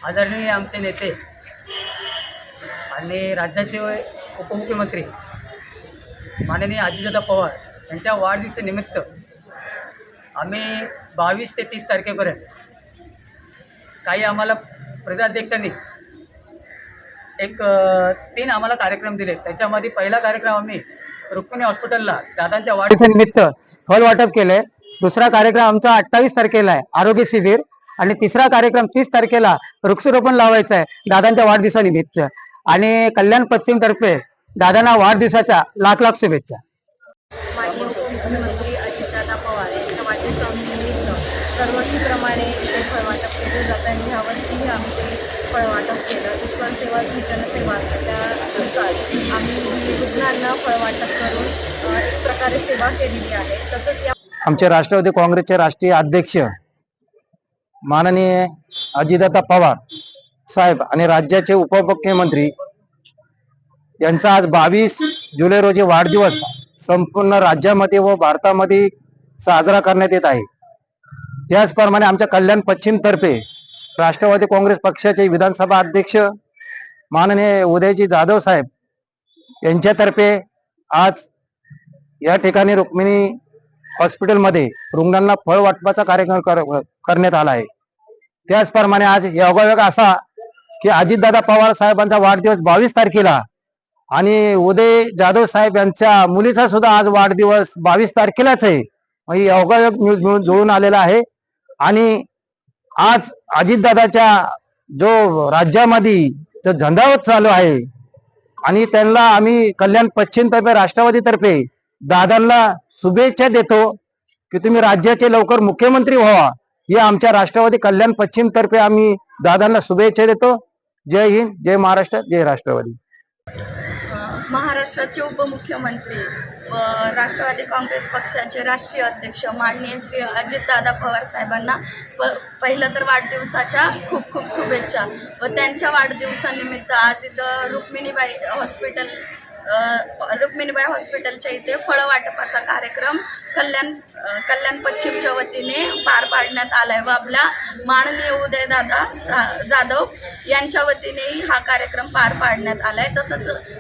आदरणीय आमचे नेते आणि राज्याचे उपमुख्यमंत्री माननीय अजितदादा पवार यांच्या वाढदिवसानिमित्त आम्ही 22 ते 30 तारखेपर्यंत काही आम्हाला प्रदेशाध्यक्षांनी एक 3 आम्हाला कार्यक्रम दिले। त्याच्यामध्ये पहिला कार्यक्रम आम्ही रुक्मिणी हॉस्पिटलला दादांच्या वाढदिवसानिमित्त फळ वाटप केले। दुसरा कार्यक्रम आमचा 28 तारखेला आहे आरोग्य शिबिर, आणि तिसरा कार्यक्रम 30 तारखेला वृक्षारोपण लावायचं आहे दादांच्या वाढदिवसानिमित्त। आणि कल्याण पश्चिम तर्फे दादांना वाढदिवसाच्या लाख लाख शुभेच्छा। माननीय उपमुख्यमंत्री अजितदादा पवार यांच्या वाढदिवसानिमित्त दरवर्षीप्रमाणे इथे फळवाटप केले जात आहे। ह्यावर्षीही आम्ही ते फळवाटप केलं। ईश्वर सेवा ही जनसेवा असते, त्यानुसार आम्ही रुग्णांना फळवाटप करून एक प्रकारे सेवा केलेली आहे। तसंच या आमचे राष्ट्रवादी काँग्रेसचे राष्ट्रीय अध्यक्ष माननीय अजितदादा पवार साहेब आणि राज्याचे उपमुख्यमंत्री यांचा आज 22 जुलै रोजी वाढदिवस संपूर्ण राज्यामध्ये व भारतामध्ये साजरा करण्यात येत आहे। त्याचप्रमाणे आमच्या कल्याण पश्चिम तर्फे राष्ट्रवादी काँग्रेस पक्षाचे विधानसभा अध्यक्ष माननीय उदयजी जाधव साहेब यांच्यातर्फे आज या ठिकाणी रुक्मिणी हॉस्पिटलमध्ये रुग्णांना फळ वाटपाचा कार्यक्रम करण्यात आला आहे। त्याचप्रमाणे आज योगायोग असा की अजितदादा पवार साहेबांचा वाढदिवस 22 तारखेला आणि उदय जाधव साहेब यांच्या मुलीचा सुद्धा आज वाढदिवस 22 तारखेलाच आहे। योगायोग मिळून जुळून आलेला आहे। आणि आज अजितदादाच्या जो राज्यामध्ये जो झंझावत चालू आहे आणि त्यांना आम्ही कल्याण पश्चिम तर्फे राष्ट्रवादी तर्फे दादांना शुभेच्छा देतो की तुम्ही राज्याचे लवकर मुख्यमंत्री व्हावा। हे आमच्या राष्ट्रवादी कल्याण पश्चिम तर्फे आम्ही दादांना शुभेच्छा देतो। जय हिंद, जय महाराष्ट्र, जय राष्ट्रवादी। महाराष्ट्राचे उपमुख्यमंत्री व राष्ट्रवादी काँग्रेस पक्षाचे राष्ट्रीय अध्यक्ष माननीय श्री अजितदादा पवार साहेबांना पहिलं तर वाढदिवसाच्या खूप खूप शुभेच्छा। व त्यांच्या वाढदिवसानिमित्त आज इथं रुक्मिणीबाई हॉस्पिटलच्या इथे फळ वाटपाचा कार्यक्रम कल्याण पश्चिमच्या वतीने पार पाडण्यात आला आहे व आपल्या माननीय उदयदादा जाधव यांच्या वतीनेही हा कार्यक्रम पार पाडण्यात आला आहे। तसंच